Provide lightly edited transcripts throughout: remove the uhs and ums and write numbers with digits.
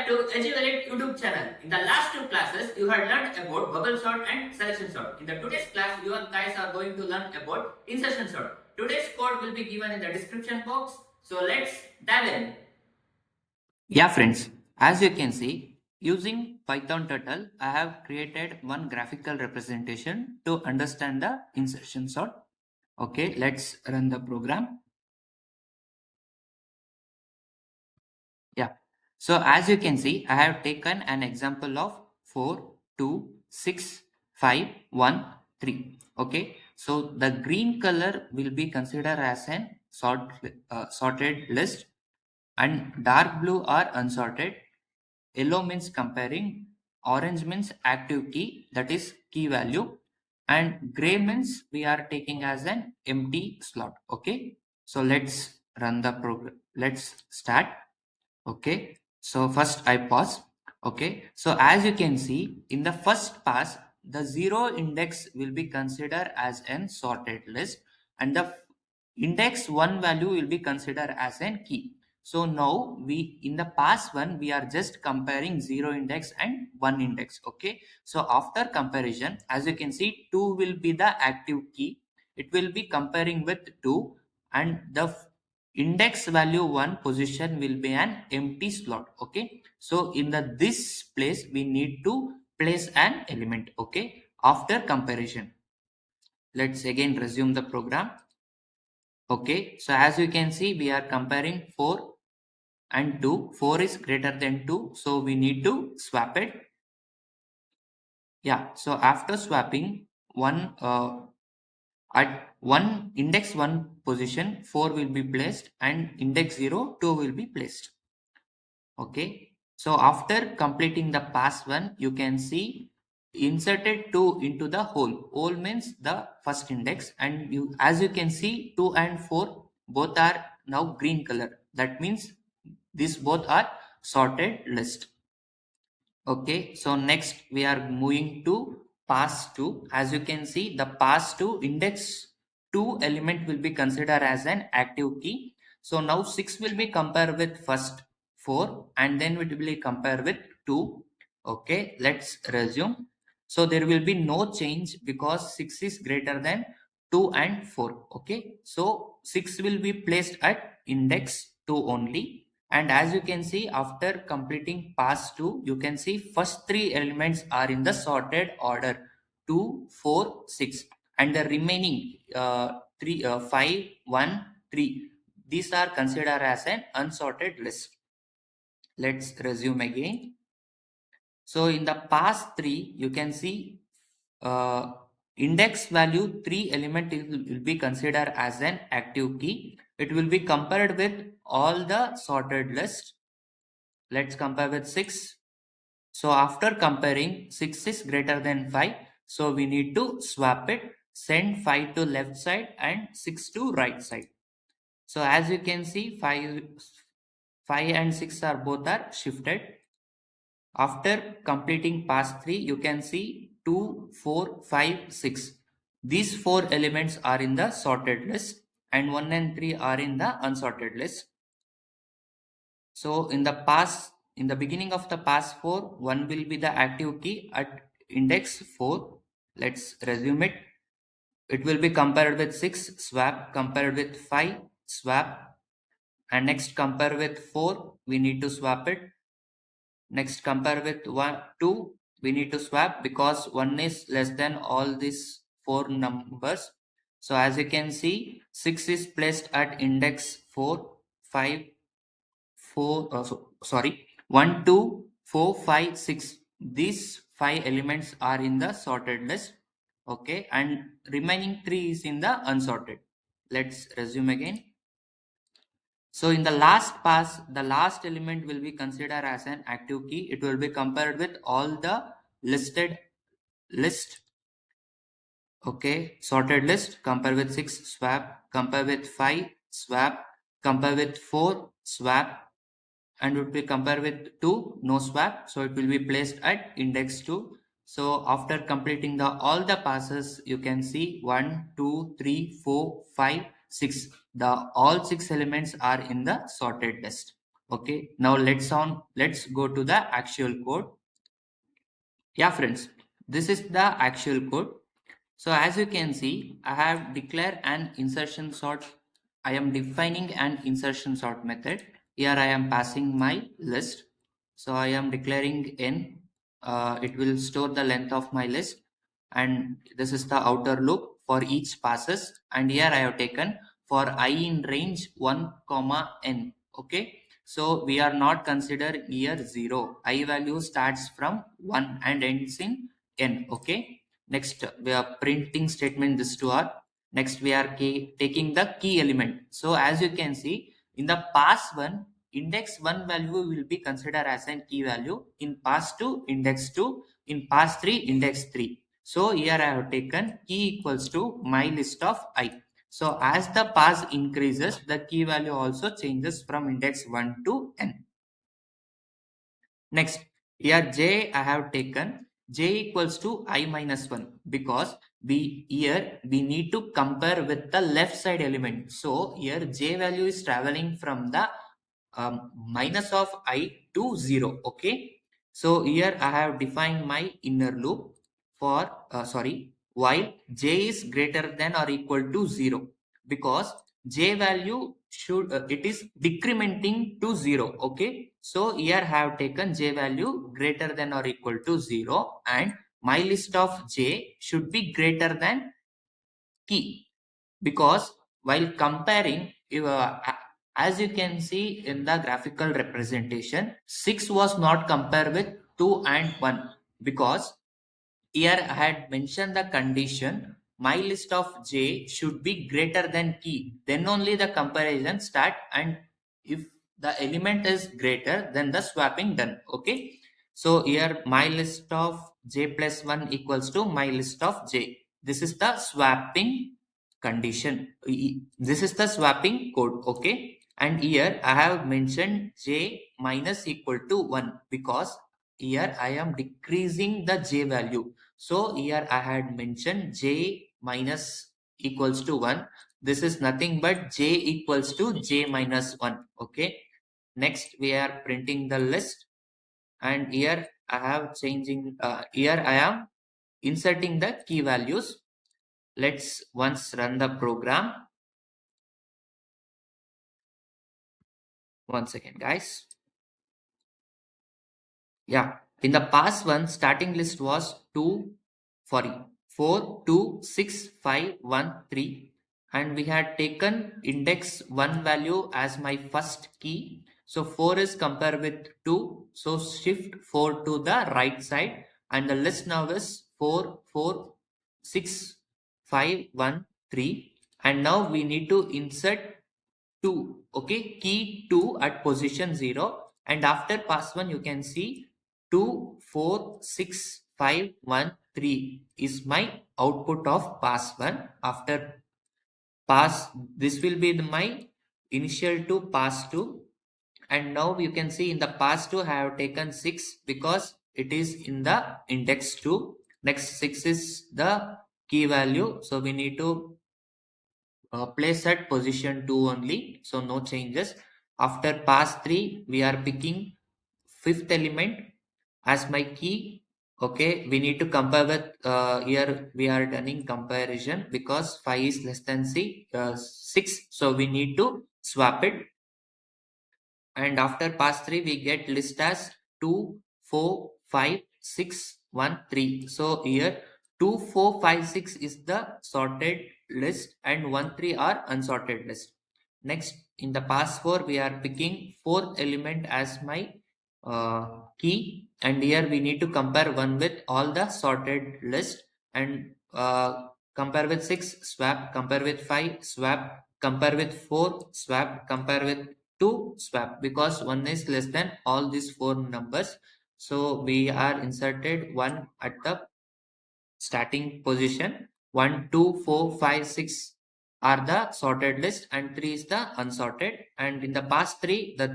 to EduElevate YouTube channel. In the last two classes, you had learned about bubble sort and selection sort. In the today's class, you guys are going to learn about insertion sort. Today's code will be given in the description box. So let's dive in. Yeah friends, as you can see, using Python Turtle, I have created one graphical representation to understand the insertion sort. Okay, let's run the program. Yeah, so as you can see, I have taken an example of 4, 2, 6, 5, 1, 3. Okay, so the green color will be considered as an sorted list, and dark blue are unsorted. Yellow means comparing, orange means active key, that is key value, and gray means we are taking as an empty slot. Okay, so let's run the program. Let's start. Okay, so first I pause. Okay, so as you can see, in the first pass, the zero index will be considered as an sorted list, and the index 1 value will be considered as an key. So now we, in the pass one, we are just comparing 0 index and 1 index. Okay, so after comparison, as you can see, 2 will be the active key. It will be comparing with 2, and the index value 1 position will be an empty slot. Okay, so in the this place we need to place an element. Okay, after comparison, let's again resume the program. Okay, so as you can see, we are comparing 4 and 2. 4 is greater than 2, so we need to swap it. Yeah, so after swapping, one at one index 1 position 4 will be placed, and index 0 2 will be placed. Okay, so after completing the pass one, you can see inserted 2 into the hole means the first index, and you, as you can see, 2 and 4 both are now green color. That means these both are sorted list. Okay, so next we are moving to pass 2. As you can see, the pass 2 index 2 element will be considered as an active key. So now 6 will be compared with first 4, and then it will be compared with 2. Okay, let's resume. So there will be no change because 6 is greater than 2 and 4. Okay, so 6 will be placed at index 2 only. And as you can see, after completing pass 2, you can see first 3 elements are in the sorted order 2, 4, 6, and the remaining 5, 1, 3. These are considered as an unsorted list. Let's resume again. So in the pass 3, you can see index value 3 element will be considered as an active key. It will be compared with all the sorted list. Let's compare with 6. So after comparing, 6 is greater than 5. So we need to swap it. Send 5 to left side and 6 to right side. So as you can see, 5 and 6 are both are shifted. After completing pass 3, you can see 2, 4, 5, 6. These 4 elements are in the sorted list, and 1 and 3 are in the unsorted list. So in the beginning of the pass 4, 1 will be the active key at index 4. Let's resume it. It will be compared with 6, swap, compared with 5, swap, and next compare with 4, we need to swap it. Next compare with 2, we need to swap because 1 is less than all these 4 numbers. So as you can see, 6 is placed at index 4, 5, 1, 2, 4, 5, 6. These 5 elements are in the sorted list. Okay, and remaining 3 is in the unsorted. Let's resume again. So in the last pass, the last element will be considered as an active key. It will be compared with all the listed list. Okay, sorted list, compare with 6, swap, compare with 5, swap, compare with 4, swap, and would be compared with 2, no swap, so it will be placed at index 2. So after completing the all the passes, you can see 1, 2, 3, 4, 5, 6. The all 6 elements are in the sorted list. Okay, now let's go to the actual code. Yeah, friends, this is the actual code. So as you can see, I have declared an insertion sort. I am defining an insertion sort method. Here I am passing my list. So I am declaring n. It will store the length of my list, and this is the outer loop for each passes. And here I have taken for I in range 1 comma n. Okay. So we are not consider here 0. I value starts from 1 and ends in n. Okay. Next, we are printing statement this to R. Next, we are taking the key element. So as you can see, in the pass one, index 1 value will be considered as a key value. In pass 2, index 2. In pass 3, index 3. So here I have taken key equals to my list of I. So as the pass increases, the key value also changes from index 1 to n. Next, here j I have taken j equals to I minus 1 because we need to compare with the left side element. So here j value is traveling from the minus of I to 0. Okay. So here I have defined my inner loop for while j is greater than or equal to 0 because j value should it is decrementing to 0. Okay, so here I have taken j value greater than or equal to 0 and my list of j should be greater than key because while comparing as you can see in the graphical representation 6 was not compared with 2 and 1 because here I had mentioned the condition my list of j should be greater than key. Then only the comparison start, and if the element is greater, then the swapping done. Okay. So here my list of j plus 1 equals to my list of j. This is the swapping condition. This is the swapping code. Okay. And here I have mentioned j minus equal to 1 because here I am decreasing the j value. So here I had mentioned j minus equals to 1. This is nothing but j equals to j minus 1. Okay. Next we are printing the list, and here I have changing here I am inserting the key values. Let's once run the program. One second, guys. Yeah, in the past one, starting list was 2, sorry, 4, 2, 6, 5, 1, 3. And we had taken index 1 value as my first key. So 4 is compared with 2. So shift 4 to the right side. And the list now is 4, 4, 6, 5, 1, 3. And now we need to insert 2. Okay, key 2 at position 0. And after pass 1, you can see 2, 4, 6, 5, 1, 3 is my output of pass 1. After pass, this will be my initial to pass 2. And now you can see in the pass 2, I have taken 6 because it is in the index 2. Next 6 is the key value. So we need to place at position 2 only. So no changes. After pass 3, we are picking fifth element as my key. Okay, we need to compare with here we are running comparison because 5 is less than 6, so we need to swap it. And after pass 3 we get list as 2, 4, 5, 6, 1, 3. So here 2, 4, 5, 6 is the sorted list and 1, 3 are unsorted list. Next, in the pass 4 we are picking fourth element as my key, and here we need to compare 1 with all the sorted list, and compare with 6 swap, compare with 5 swap, compare with 4 swap, compare with 2 swap because 1 is less than all these 4 numbers. So we are inserted 1 at the starting position. 1, 2, 4, 5, 6 are the sorted list and 3 is the unsorted. And in the past 3, the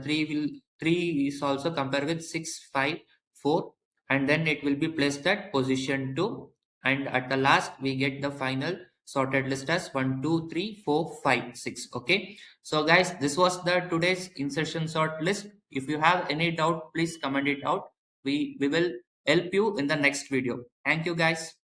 3 is also compared with 6, 5, 4, and then it will be placed at position 2. And at the last we get the final sorted list as 1, 2, 3, 4, 5, 6. Okay. So guys, this was the today's insertion sort list. If you have any doubt, please comment it out. We will help you in the next video. Thank you guys.